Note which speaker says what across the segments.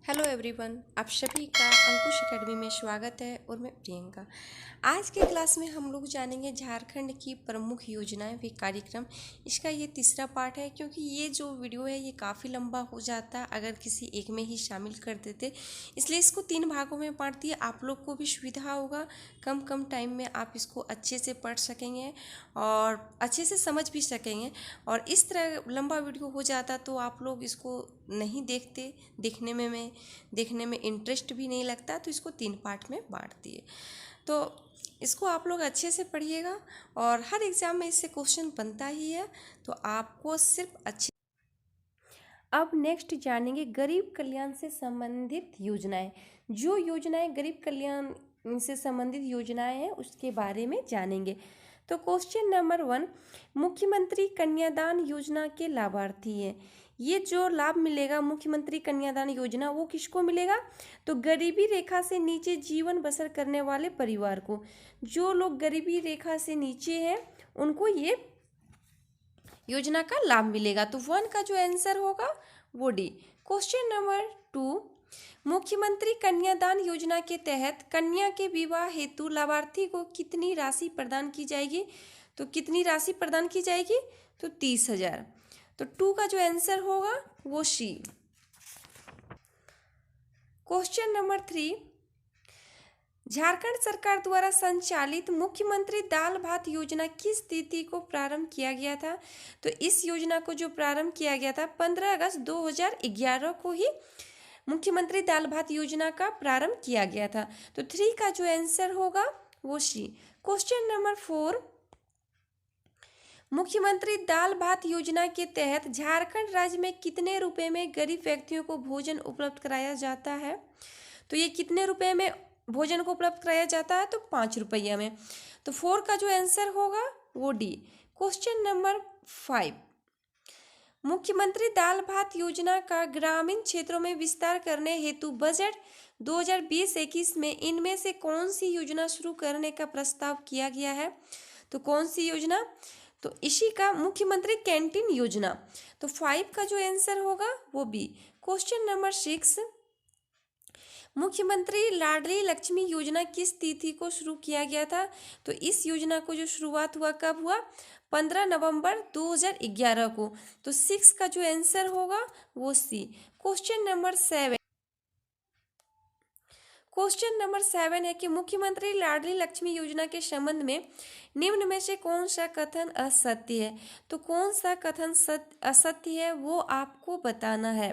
Speaker 1: Hello everyone, आप सभी का अंकुश एकेडमी में स्वागत है और मैं प्रियंका। आज के क्लास में हम लोग जानेंगे झारखंड की प्रमुख योजनाएं व कार्यक्रम। इसका ये तीसरा पार्ट है क्योंकि ये जो वीडियो है ये काफ़ी लंबा हो जाता अगर किसी एक में ही शामिल कर देते, इसलिए इसको 3 भागों में बांट दिया। आप लोग को भी सुविधा होगा, कम टाइम में आप इसको अच्छे से पढ़ सकेंगे और अच्छे से समझ भी सकेंगे। और इस तरह लंबा वीडियो हो जाता तो आप लोग इसको नहीं देखते, देखने में इंटरेस्ट भी नहीं लगता, तो इसको 3 पार्ट में बांट दिए। तो इसको आप लोग अच्छे से पढ़िएगा और हर एग्जाम में इससे क्वेश्चन बनता ही है, तो आपको सिर्फ अच्छे। अब नेक्स्ट जानेंगे गरीब कल्याण से संबंधित योजनाएं। जो योजनाएं गरीब कल्याण से संबंधित योजनाएं हैं उसके बारे में जानेंगे। तो क्वेश्चन नंबर 1, मुख्यमंत्री कन्यादान योजना के लाभार्थी हैं। ये जो लाभ मिलेगा मुख्यमंत्री कन्यादान योजना, वो किसको मिलेगा? तो गरीबी रेखा से नीचे जीवन बसर करने वाले परिवार को। जो लोग गरीबी रेखा से नीचे हैं उनको ये योजना का लाभ मिलेगा। तो 1 का जो आंसर होगा वो डी। क्वेश्चन नंबर 2, मुख्यमंत्री कन्यादान योजना के तहत कन्या के विवाह हेतु लाभार्थी को कितनी राशि प्रदान की जाएगी? तो कितनी राशि प्रदान की जाएगी? तो 30,000। तो 2 का जो आंसर होगा वो सी। क्वेश्चन नंबर 3, झारखंड सरकार द्वारा संचालित मुख्यमंत्री दाल भात योजना किस तिथि को प्रारंभ किया गया था? तो इस योजना को जो प्रारंभ किया गया था 15 अगस्त 2011 को ही मुख्यमंत्री दाल भात योजना का प्रारंभ किया गया था। तो 3 का जो आंसर होगा वो सी। क्वेश्चन नंबर 4, मुख्यमंत्री दाल भात योजना के तहत झारखंड राज्य में कितने रुपए में गरीब व्यक्तियों को भोजन उपलब्ध कराया जाता है? तो ये कितने रुपए में भोजन को उपलब्ध कराया जाता है? तो 5 रुपया में। तो 4 का जो आंसर होगा वो डी। क्वेश्चन नंबर 5, मुख्यमंत्री दाल भात योजना का ग्रामीण क्षेत्रों में विस्तार करने हेतु बजट 2020-21 में इनमें से कौन सी योजना शुरू करने का प्रस्ताव किया गया है? तो कौन सी योजना? तो इसी का मुख्यमंत्री कैंटीन योजना। तो 5 का जो आंसर होगा वो बी। क्वेश्चन नंबर 6, मुख्यमंत्री लाडली लक्ष्मी योजना किस तिथि को शुरू किया गया था? तो इस योजना को जो शुरुआत हुआ कब हुआ? 15 नवंबर 2011 को। तो 6 का जो आंसर होगा वो सी। क्वेश्चन नंबर 7 है कि मुख्यमंत्री लाडली लक्ष्मी योजना के संबंध में निम्न में से कौन सा कथन असत्य है? तो कौन सा कथन असत्य है वो आपको बताना है।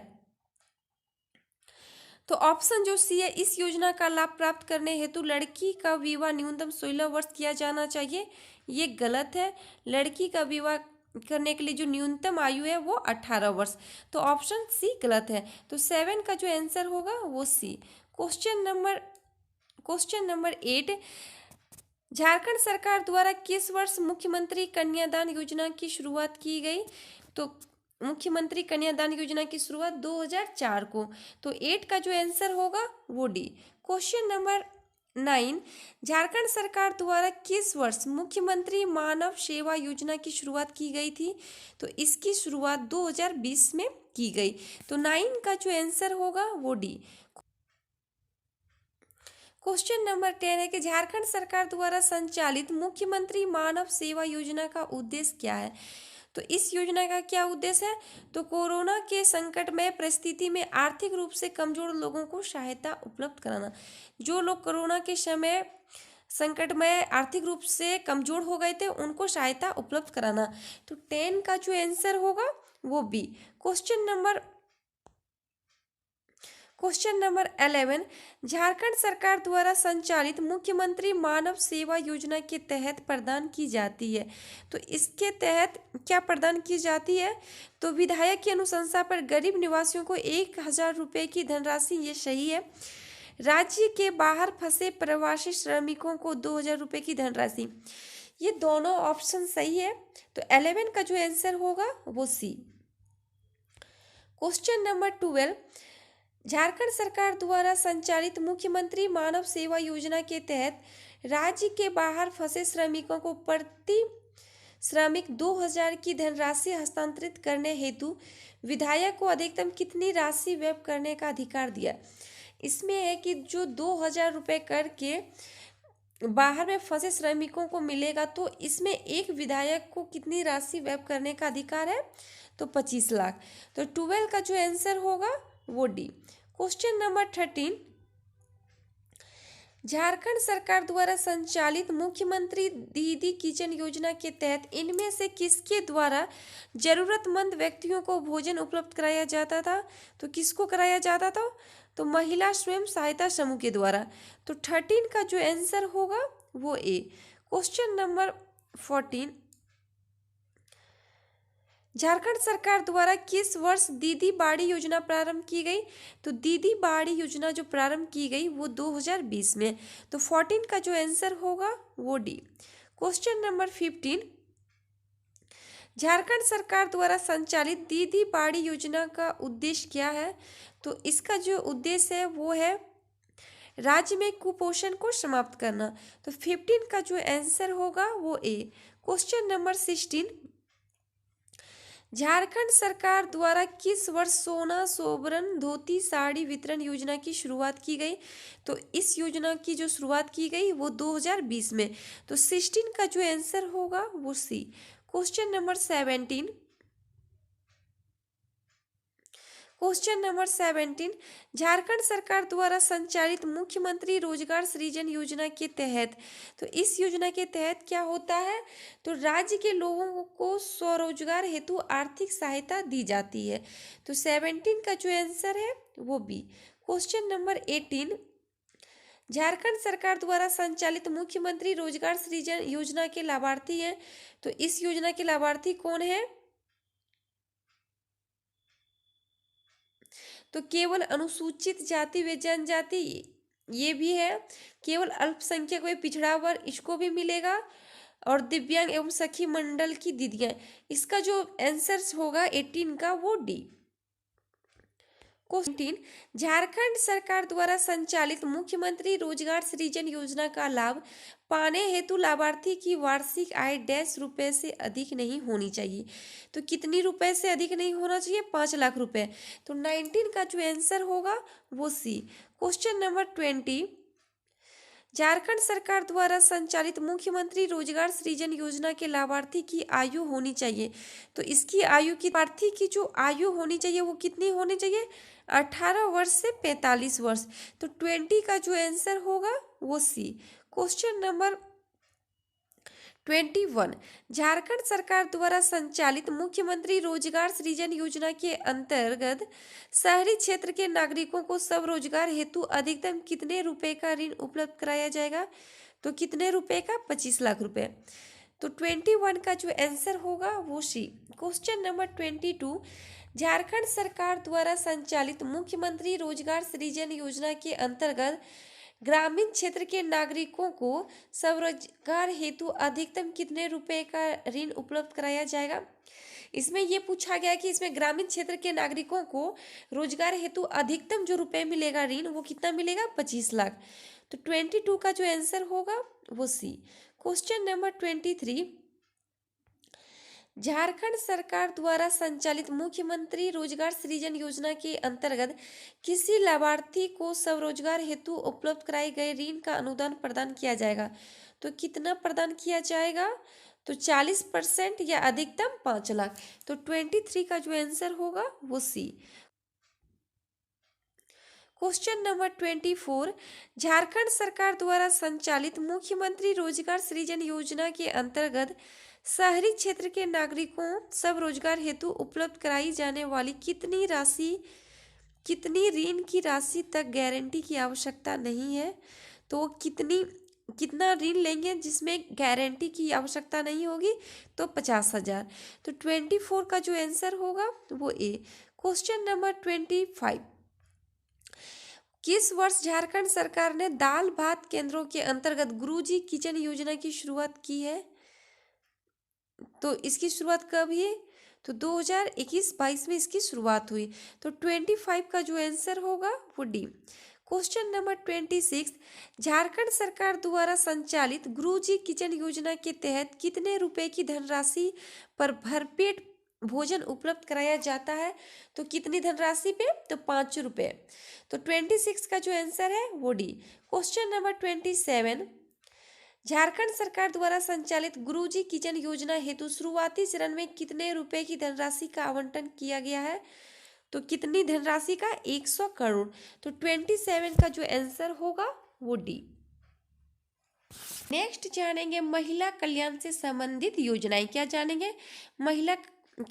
Speaker 1: तो ऑप्शन जो सी है, इस योजना का लाभ प्राप्त करने हेतु लड़की का विवाह न्यूनतम 16 वर्ष किया जाना चाहिए, ये गलत है। लड़की का विवाह करने के लिए जो न्यूनतम आयु है वो 18 वर्ष। तो ऑप्शन सी गलत है। तो 7 का जो आंसर होगा वो सी। क्वेश्चन नंबर 8, झारखंड सरकार द्वारा किस वर्ष मुख्यमंत्री कन्यादान योजना की शुरुआत की गई? तो मुख्यमंत्री कन्यादान योजना की शुरुआत 2004 को। तो 8 का जो आंसर होगा वो डी। क्वेश्चन नंबर 9, झारखंड सरकार द्वारा किस वर्ष मुख्यमंत्री मानव सेवा योजना की शुरुआत की गई थी? तो इसकी शुरुआत 2020 में की गई। तो 9 का जो आंसर होगा वो डी। क्वेश्चन नंबर 10 है कि झारखंड सरकार द्वारा संचालित मुख्यमंत्री मानव सेवा योजना का उद्देश्य क्या है? तो इस योजना का क्या उद्देश्य है? तो कोरोना के संकटमय परिस्थिति में आर्थिक रूप से कमजोर लोगों को सहायता उपलब्ध कराना। जो लोग कोरोना के समय संकटमय आर्थिक रूप से कमजोर हो गए थे उनको सहायता उपलब्ध कराना। तो 10 का जो आंसर होगा वो बी। क्वेश्चन नंबर 11, झारखंड सरकार द्वारा संचालित मुख्यमंत्री मानव सेवा योजना के तहत प्रदान की जाती है। तो इसके तहत क्या प्रदान की जाती है? तो विधायक की अनुशंसा पर गरीब निवासियों को 1,000 रुपये की धनराशि, ये सही है। राज्य के बाहर फंसे प्रवासी श्रमिकों को 2,000 रुपये की धनराशि, ये दोनों ऑप्शन सही है। तो 11 का जो आंसर होगा वो सी। क्वेश्चन नंबर 12, झारखंड सरकार द्वारा संचालित मुख्यमंत्री मानव सेवा योजना के तहत राज्य के बाहर फंसे श्रमिकों को प्रति श्रमिक 2000 की धनराशि हस्तांतरित करने हेतु विधायक को अधिकतम कितनी राशि व्यय करने का अधिकार दिया। इसमें है कि जो 2000 रुपये करके बाहर में फंसे श्रमिकों को मिलेगा, तो इसमें एक विधायक को कितनी राशि व्यय करने का अधिकार है, तो 25 लाख। तो 12 का जो आंसर होगा वो डी। क्वेश्चन नंबर 13, झारखंड सरकार द्वारा संचालित मुख्यमंत्री दीदी किचन योजना के तहत इनमें से किसके द्वारा जरूरतमंद व्यक्तियों को भोजन उपलब्ध कराया जाता था। तो किसको कराया जाता था, तो महिला स्वयं सहायता समूह के द्वारा। तो 13 का जो आंसर होगा वो ए। क्वेश्चन नंबर 14, झारखंड सरकार द्वारा किस वर्ष दीदी बाड़ी योजना प्रारंभ की गई। तो दीदी बाड़ी योजना जो प्रारंभ की गई वो 2020 में। तो 14 का जो आंसर होगा वो डी। क्वेश्चन नंबर 15, झारखंड सरकार द्वारा संचालित दीदी बाड़ी योजना का उद्देश्य क्या है। तो इसका जो उद्देश्य है वो है राज्य में कुपोषण को समाप्त करना। तो 15 का जो आंसर होगा वो ए। क्वेश्चन नंबर 16, झारखंड सरकार द्वारा किस वर्ष सोना सोबरन धोती साड़ी वितरण योजना की शुरुआत की गई। तो इस योजना की जो शुरुआत की गई वो 2020 में। तो 16 का जो आंसर होगा वो सी। क्वेश्चन नंबर 17, झारखंड सरकार द्वारा संचालित मुख्यमंत्री रोजगार सृजन योजना के तहत, तो इस योजना के तहत क्या होता है, तो राज्य के लोगों को स्वरोजगार हेतु आर्थिक सहायता दी जाती है। तो 17 का जो आंसर है वो बी। क्वेश्चन नंबर 18, झारखंड सरकार द्वारा संचालित मुख्यमंत्री रोजगार सृजन योजना के लाभार्थी हैं। तो इस योजना के लाभार्थी कौन है, तो केवल अनुसूचित जाति व जनजाति ये भी है, केवल अल्पसंख्यक व पिछड़ा वर्ग इसको भी मिलेगा, और दिव्यांग एवं सखी मंडल की दीदियां। इसका जो आंसर होगा 18 का वो डी। क्वेश्चन, झारखंड सरकार द्वारा संचालित मुख्यमंत्री रोजगार सृजन योजना का लाभ पाने हेतु लाभार्थी की वार्षिक आय ₹100 से अधिक नहीं होनी चाहिए। तो कितनी रुपए से अधिक नहीं होना चाहिए, 5 लाख रुपए। तो 19 का जो आंसर होगा वो सी। क्वेश्चन नंबर 20, झारखंड सरकार द्वारा संचालित मुख्यमंत्री रोजगार सृजन योजना के लाभार्थी की आयु होनी चाहिए। तो इसकी आयु की लाभार्थी की जो आयु होनी चाहिए वो कितनी होनी चाहिए, 18 वर्ष से 45 वर्ष। तो 20 का जो आंसर होगा वो सी। क्वेश्चन नंबर 21, झारखंड सरकार द्वारा संचालित मुख्यमंत्री रोजगार सृजन योजना के अंतर्गत शहरी क्षेत्र के नागरिकों को स्वरोजगार हेतु अधिकतम कितने रुपए का ऋण उपलब्ध कराया जाएगा। तो कितने रुपए का, 25 लाख रुपए। तो 21 का जो आंसर होगा वो सी। क्वेश्चन नंबर 22, झारखंड सरकार द्वारा संचालित मुख्यमंत्री रोजगार सृजन योजना के अंतर्गत ग्रामीण क्षेत्र के नागरिकों को स्वरोजगार हेतु अधिकतम कितने रुपए का ऋण उपलब्ध कराया जाएगा। इसमें यह पूछा गया कि इसमें ग्रामीण क्षेत्र के नागरिकों को रोजगार हेतु अधिकतम जो रुपए मिलेगा ऋण वो कितना मिलेगा, 25 लाख। तो 22 का जो आंसर होगा वो सी। क्वेश्चन नंबर 23, झारखंड सरकार द्वारा संचालित मुख्यमंत्री रोजगार सृजन योजना के अंतर्गत किसी लाभार्थी को स्वरोजगार हेतु उपलब्ध कराए गए ऋण का अनुदान प्रदान किया जाएगा। तो कितना प्रदान किया जाएगा, तो 40% या अधिकतम 5 लाख। तो 23 का जो आंसर होगा वो सी। क्वेश्चन नंबर 24, झारखंड सरकार द्वारा संचालित मुख्यमंत्री रोजगार सृजन योजना के अंतर्गत शहरी क्षेत्र के नागरिकों स्वरोजगार हेतु उपलब्ध कराई जाने वाली कितनी ऋण की राशि तक गारंटी की आवश्यकता नहीं है। तो कितना ऋण लेंगे जिसमें गारंटी की आवश्यकता नहीं होगी, तो 50,000। तो 24 का जो आंसर होगा वो ए। क्वेश्चन नंबर 25, किस वर्ष झारखंड सरकार ने दाल भात केंद्रों के अंतर्गत गुरुजी किचन योजना की शुरुआत की है। तो इसकी शुरुआत कब हुई, तो 2021-22 में इसकी शुरुआत हुई। तो 25 का जो आंसर होगा वो डी। क्वेश्चन नंबर 26, झारखंड सरकार द्वारा संचालित गुरुजी किचन योजना के तहत कितने रुपए की धनराशि पर भरपेट भोजन उपलब्ध कराया जाता है? तो कितनी धनराशि पे? तो 5 रुपए। तो 26 का जो आंसर है वो डी। क्वेश्चन नंबर 27, झारखंड सरकार द्वारा संचालित गुरुजी किचन योजना हेतु शुरुआती चरण में कितने रुपए की धनराशि का आवंटन किया गया है? तो कितनी धनराशि का? 100 करोड़। तो 27 का जो आंसर होगा वो डी। नेक्स्ट जानेंगे महिला कल्याण से संबंधित योजनाएं। क्या जानेंगे? महिला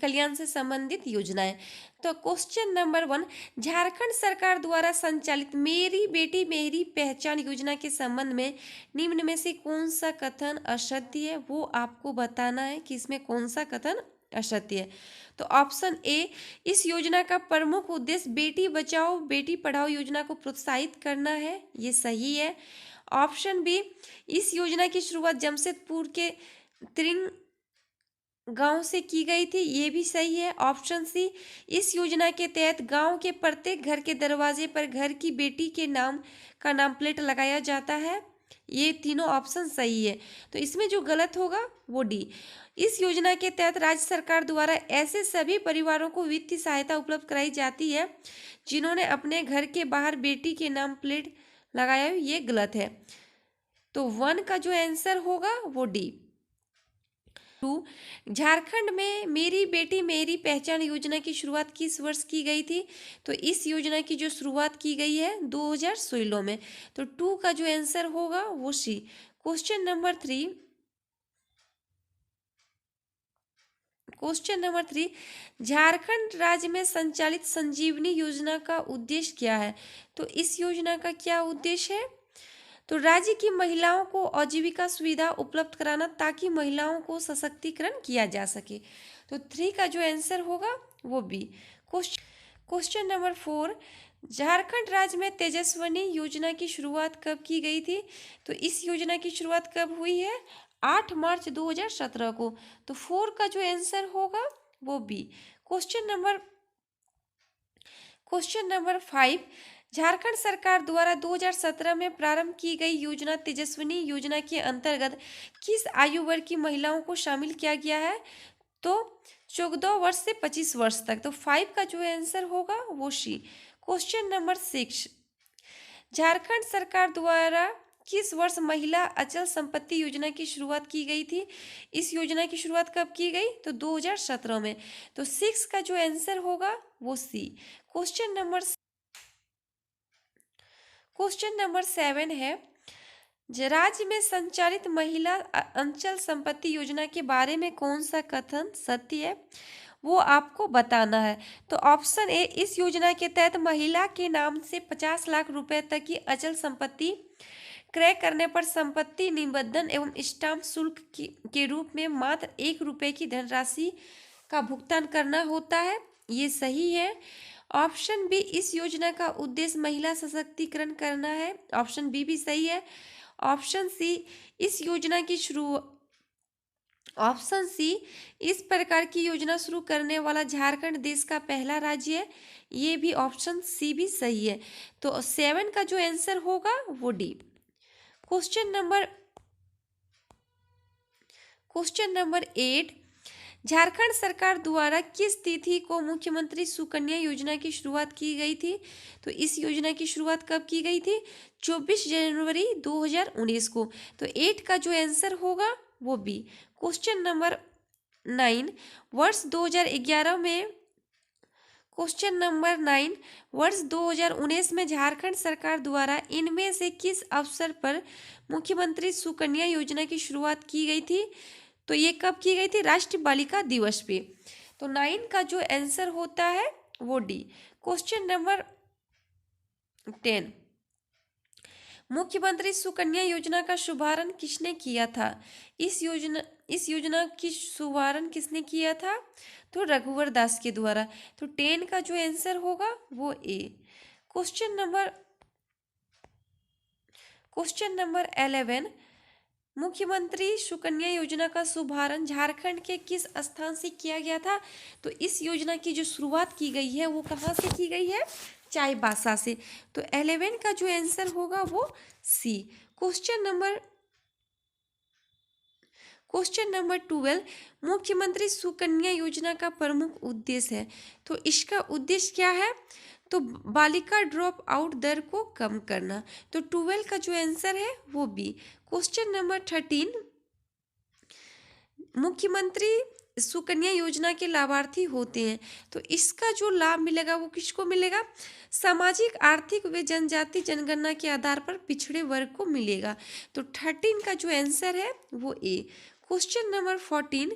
Speaker 1: कल्याण से संबंधित योजनाएं। तो क्वेश्चन नंबर 1, झारखंड सरकार द्वारा संचालित मेरी बेटी मेरी पहचान योजना के संबंध में निम्न में से कौन सा कथन असत्य है? वो आपको बताना है कि इसमें कौन सा कथन असत्य है। तो ऑप्शन ए, इस योजना का प्रमुख उद्देश्य बेटी बचाओ बेटी पढ़ाओ योजना को प्रोत्साहित करना है, ये सही है। ऑप्शन बी, इस योजना की शुरुआत जमशेदपुर के त्रिंग गांव से की गई थी, ये भी सही है। ऑप्शन सी, इस योजना के तहत गांव के प्रत्येक घर के दरवाजे पर घर की बेटी के नाम का नाम प्लेट लगाया जाता है, ये तीनों ऑप्शन सही है। तो इसमें जो गलत होगा वो डी। इस योजना के तहत राज्य सरकार द्वारा ऐसे सभी परिवारों को वित्तीय सहायता उपलब्ध कराई जाती है जिन्होंने अपने घर के बाहर बेटी के नाम प्लेट लगाया, ये गलत है। तो 1 का जो आंसर होगा वो डी। 2, झारखंड में मेरी बेटी मेरी पहचान योजना की शुरुआत किस वर्ष की गई थी? तो इस योजना की जो शुरुआत की गई है 2016 में। तो 2 का जो आंसर होगा वो सी। क्वेश्चन नंबर 3, झारखंड राज्य में संचालित संजीवनी योजना का उद्देश्य क्या है? तो इस योजना का क्या उद्देश्य है? तो राज्य की महिलाओं को आजीविका सुविधा उपलब्ध कराना ताकि महिलाओं को सशक्तिकरण किया जा सके। तो 3 का जो आंसर होगा वो बी। क्वेश्चन नंबर 4, झारखंड राज्य में तेजस्विनी योजना की शुरुआत कब की गई थी? तो इस योजना की शुरुआत कब हुई है? 8 मार्च 2017 को। तो 4 का जो आंसर होगा वो बी। क्वेश्चन नंबर 5, झारखंड सरकार द्वारा 2017 में प्रारंभ की गई योजना तेजस्विनी योजना के अंतर्गत किस आयु वर्ग की महिलाओं को शामिल किया गया है? तो 14 वर्ष से 25 वर्ष तक। तो 5 का जो आंसर होगा वो सी। क्वेश्चन नंबर 6, झारखंड सरकार द्वारा किस वर्ष महिला अचल संपत्ति योजना की शुरुआत की गई थी? इस योजना की शुरुआत कब की गई? तो 2017 में। तो 6 का जो आंसर होगा वो सी। क्वेश्चन नंबर 7 है, राज्य में संचालित महिला अचल संपत्ति योजना के बारे में कौन सा कथन सत्य है? वो आपको बताना है। तो ऑप्शन ए, इस योजना के तहत महिला के नाम से 50 लाख रुपए तक की अचल संपत्ति क्रय करने पर संपत्ति निबंधन एवं स्टाम्प शुल्क के रूप में मात्र 1 रुपए की धनराशि का भुगतान करना होता है, ये सही है। ऑप्शन बी, इस योजना का उद्देश्य महिला सशक्तिकरण करना है, ऑप्शन बी भी सही है। ऑप्शन सी, इस प्रकार की योजना शुरू करने वाला झारखंड देश का पहला राज्य है, ये भी ऑप्शन सी भी सही है। तो 7 का जो आंसर होगा वो डी। क्वेश्चन नंबर 8, झारखंड सरकार द्वारा किस तिथि को मुख्यमंत्री सुकन्या योजना की शुरुआत की गई थी? तो इस योजना की शुरुआत कब की गई थी? 24 जनवरी 2019 को। तो 8 का जो आंसर होगा वो बी। क्वेश्चन नंबर 9, वर्ष 2019 में झारखंड सरकार द्वारा इनमें से किस अवसर पर मुख्यमंत्री सुकन्या योजना की शुरुआत की गई थी? तो ये कब की गई थी? राष्ट्रीय बालिका दिवस पे। तो 9 का जो आंसर होता है वो डी। क्वेश्चन नंबर 10, मुख्यमंत्री सुकन्या योजना का शुभारंभ किसने किया था? इस योजना की शुभारंभ किसने किया था? तो रघुवर दास के द्वारा। तो 10 का जो आंसर होगा वो ए। क्वेश्चन नंबर 11, मुख्यमंत्री सुकन्या योजना का शुभारंभ झारखंड के किस स्थान से किया गया था? तो इस योजना की जो शुरुआत की गई है वो कहाँ से की गई है? चाईबासा से। तो 11 का जो आंसर होगा वो सी। क्वेश्चन नंबर 12, मुख्यमंत्री सुकन्या योजना का प्रमुख उद्देश्य है। तो इसका उद्देश्य क्या है? तो बालिका ड्रॉप आउट दर को कम करना। तो 12 का जो आंसर है वो बी। क्वेश्चन नंबर 13, मुख्यमंत्री सुकन्या योजना के लाभार्थी होते हैं। तो इसका जो लाभ मिलेगा वो किसको मिलेगा? सामाजिक, आर्थिक व जनजाति जनगणना के आधार पर पिछड़े वर्ग को मिलेगा। तो 13 का जो आंसर है वो ए। क्वेश्चन नंबर 14,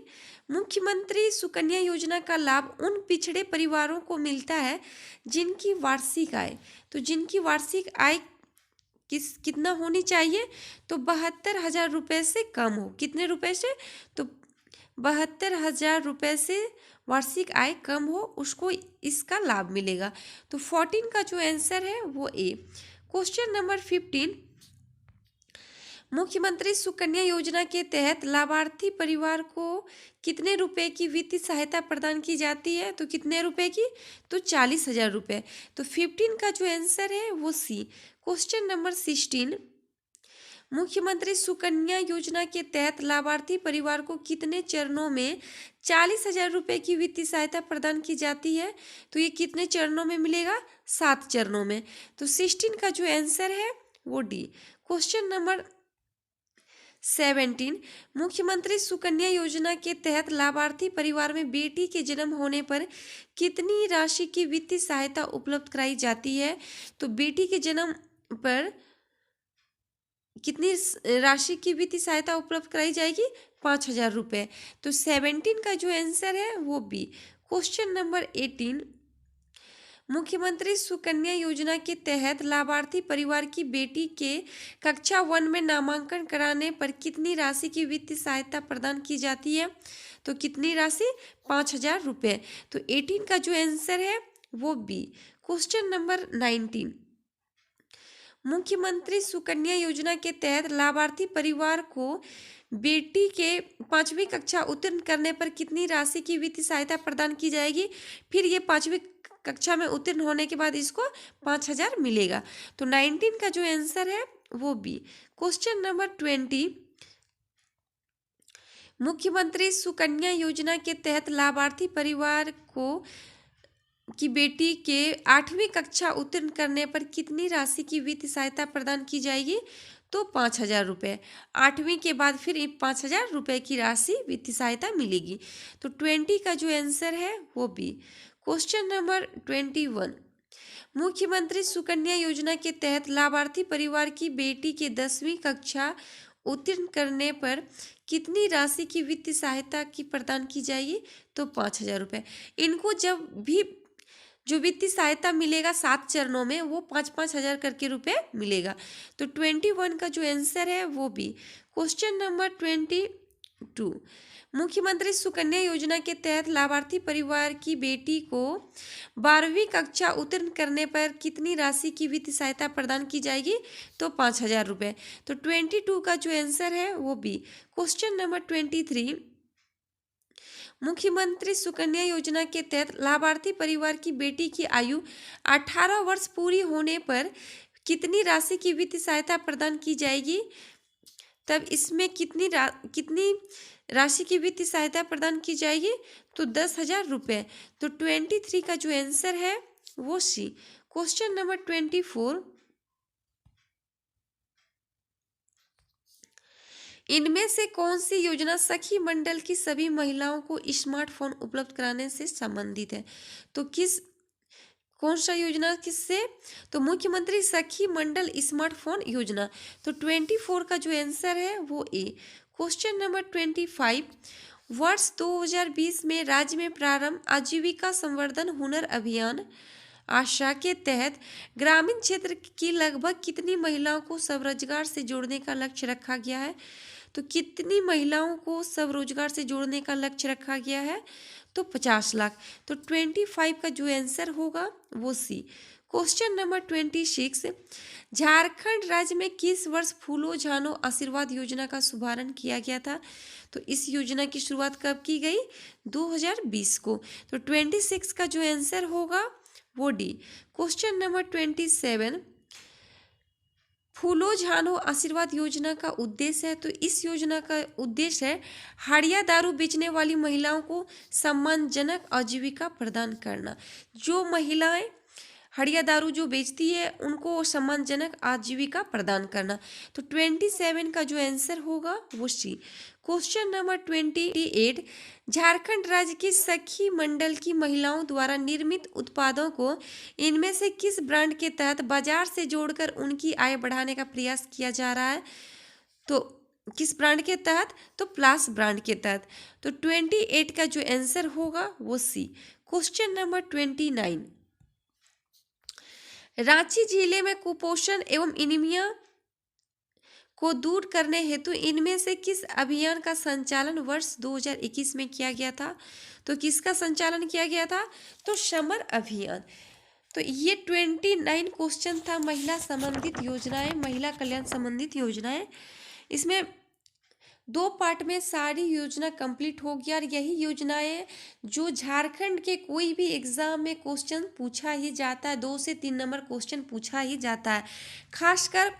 Speaker 1: मुख्यमंत्री सुकन्या योजना का लाभ उन पिछड़े परिवारों को मिलता है जिनकी वार्षिक आय, तो जिनकी वार्षिक आय कितना होनी चाहिए? तो 72,000 रुपये से कम हो। कितने रुपए से? तो 72,000 रुपये से वार्षिक आय कम हो, उसको इसका लाभ मिलेगा। तो 14 का जो आंसर है वो ए। क्वेश्चन नंबर 15, मुख्यमंत्री सुकन्या योजना के तहत लाभार्थी परिवार को कितने रुपए की वित्तीय सहायता प्रदान की जाती है? तो कितने रुपए की? तो 40,000 रुपये। तो 15 का जो आंसर है वो सी। क्वेश्चन नंबर 16, मुख्यमंत्री सुकन्या योजना के तहत लाभार्थी परिवार को कितने चरणों में 40,000 रुपये की वित्तीय सहायता प्रदान की जाती है? तो ये कितने चरणों में मिलेगा? 7 चरणों में। तो 16 का जो आंसर है वो डी। क्वेश्चन नंबर 17, मुख्यमंत्री सुकन्या योजना के तहत लाभार्थी परिवार में बेटी के जन्म होने पर कितनी राशि की वित्तीय सहायता उपलब्ध कराई जाती है? तो बेटी के जन्म पर कितनी राशि की वित्तीय सहायता उपलब्ध कराई जाएगी? 5,000 रुपये। तो 17 का जो आंसर है वो बी। क्वेश्चन नंबर 18, मुख्यमंत्री सुकन्या योजना के तहत लाभार्थी परिवार की बेटी के कक्षा 1 में नामांकन कराने पर कितनी राशि की वित्तीय सहायता प्रदान की जाती है? तो कितनी राशि? 5,000 रुपये। तो 18 का जो आंसर है वो बी। क्वेश्चन नंबर 19, मुख्यमंत्री सुकन्या योजना के तहत लाभार्थी परिवार को बेटी के 5वीं कक्षा उत्तीर्ण करने पर कितनी राशि की वित्तीय सहायता प्रदान की जाएगी? फिर ये 5वीं कक्षा में उत्तीर्ण होने के बाद इसको 5,000 मिलेगा। तो 19 का जो आंसर है वो बी। क्वेश्चन नंबर 20, मुख्यमंत्री सुकन्या योजना के तहत लाभार्थी परिवार को की बेटी के 8वीं कक्षा उत्तीर्ण करने पर कितनी राशि की वित्तीय सहायता प्रदान की जाएगी? तो 5,000 रुपये। 8वीं के बाद फिर 5,000 रुपये की राशि वित्तीय सहायता मिलेगी। तो 20 का जो आंसर है वो बी। क्वेश्चन नंबर 21, मुख्यमंत्री सुकन्या योजना के तहत लाभार्थी परिवार की बेटी के 10वीं कक्षा उत्तीर्ण करने पर कितनी राशि की वित्तीय सहायता की प्रदान की जाएगी? तो 5,000 रुपये। इनको जब भी जो वित्तीय सहायता मिलेगा 7 चरणों में वो 5-5 हजार करके रुपए मिलेगा। तो 21 का जो आंसर है वो बी। क्वेश्चन नंबर 22, मुख्यमंत्री सुकन्या योजना के तहत लाभार्थी परिवार की बेटी को 12वीं कक्षा उत्तीर्ण करने पर कितनी राशि की वित्तीय सहायता प्रदान की जाएगी? तो 5,000 रुपये। तो 22 का जो आंसर है वो बी। क्वेश्चन नंबर 23, मुख्यमंत्री सुकन्या योजना के तहत लाभार्थी परिवार की बेटी की आयु 18 वर्ष पूरी होने पर कितनी राशि की वित्तीय सहायता प्रदान की जाएगी? तब इसमें कितनी राशि की वित्तीय सहायता प्रदान की जाएगी? तो 10,000 रुपये। तो 23 का जो आंसर है वो सी। क्वेश्चन नंबर 24, इनमें से कौन सी योजना सखी मंडल की सभी महिलाओं को स्मार्टफोन उपलब्ध कराने से संबंधित है? तो कौन सा योजना किससे? तो मुख्यमंत्री सखी मंडल स्मार्टफोन योजना। तो 24 का जो आंसर है वो ए। क्वेश्चन नंबर 25, वर्ष 2020 में राज्य में प्रारंभ आजीविका संवर्धन हुनर अभियान आशा के तहत ग्रामीण क्षेत्र की लगभग कितनी महिलाओं को स्वरोजगार से जोड़ने का लक्ष्य रखा गया है? तो कितनी महिलाओं को स्वरोजगार से जोड़ने का लक्ष्य रखा गया है? तो 50 लाख। तो 25 का जो आंसर होगा वो सी। क्वेश्चन नंबर 26, झारखंड राज्य में किस वर्ष फूलो झानो आशीर्वाद योजना का शुभारंभ किया गया था? तो इस योजना की शुरुआत कब की गई? 2020 को। तो 26 का जो आंसर होगा वो डी। क्वेश्चन नंबर 27, फूलो झानो आशीर्वाद योजना का उद्देश्य है, तो इस योजना का उद्देश्य है हाड़िया दारू बेचने वाली महिलाओं को सम्मानजनक आजीविका प्रदान करना। जो महिलाएं हड़िया दारू जो बेचती है उनको सम्मानजनक आजीविका प्रदान करना। तो 27 का जो आंसर होगा वो सी। क्वेश्चन नंबर 28, झारखंड राज्य की सखी मंडल की महिलाओं द्वारा निर्मित उत्पादों को इनमें से किस ब्रांड के तहत बाजार से जोड़कर उनकी आय बढ़ाने का प्रयास किया जा रहा है? तो किस ब्रांड के तहत? तो प्लास ब्रांड के तहत। तो 28 का जो आंसर होगा वो सी। क्वेश्चन नंबर 29, रांची जिले में कुपोषण एवं एनीमिया को दूर करने हेतु इनमें से किस अभियान का संचालन वर्ष 2021 में किया गया था? तो किसका संचालन किया गया था? तो समर अभियान। तो ये 29 क्वेश्चन था महिला संबंधित योजनाएं, महिला कल्याण संबंधित योजनाएं। इसमें 2 पार्ट में सारी योजना कंप्लीट हो गया और यही योजनाएं जो झारखंड के कोई भी एग्जाम में क्वेश्चन पूछा ही जाता है, 2 से 3 नंबर क्वेश्चन पूछा ही जाता है। खासकर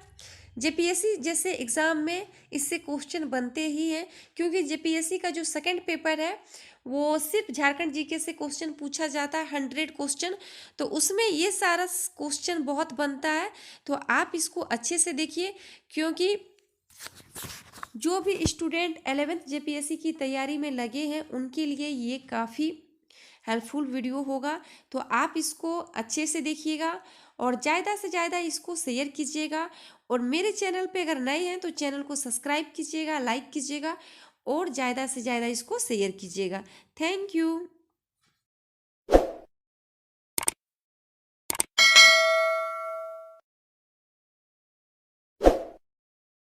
Speaker 1: जेपीएससी जैसे एग्जाम में इससे क्वेश्चन बनते ही हैं, क्योंकि जेपीएससी का जो सेकंड पेपर है वो सिर्फ झारखंड जीके से क्वेश्चन पूछा जाता है, 100 क्वेश्चन। तो उसमें ये सारा क्वेश्चन बहुत बनता है। तो आप इसको अच्छे से देखिए, क्योंकि जो भी स्टूडेंट 11th जेपीएससी की तैयारी में लगे हैं उनके लिए ये काफ़ी हेल्पफुल वीडियो होगा। तो आप इसको अच्छे से देखिएगा और ज़्यादा से ज़्यादा इसको शेयर कीजिएगा। और मेरे चैनल पे अगर नए हैं तो चैनल को सब्सक्राइब कीजिएगा, लाइक कीजिएगा और ज़्यादा से ज़्यादा इसको शेयर कीजिएगा। Thank you.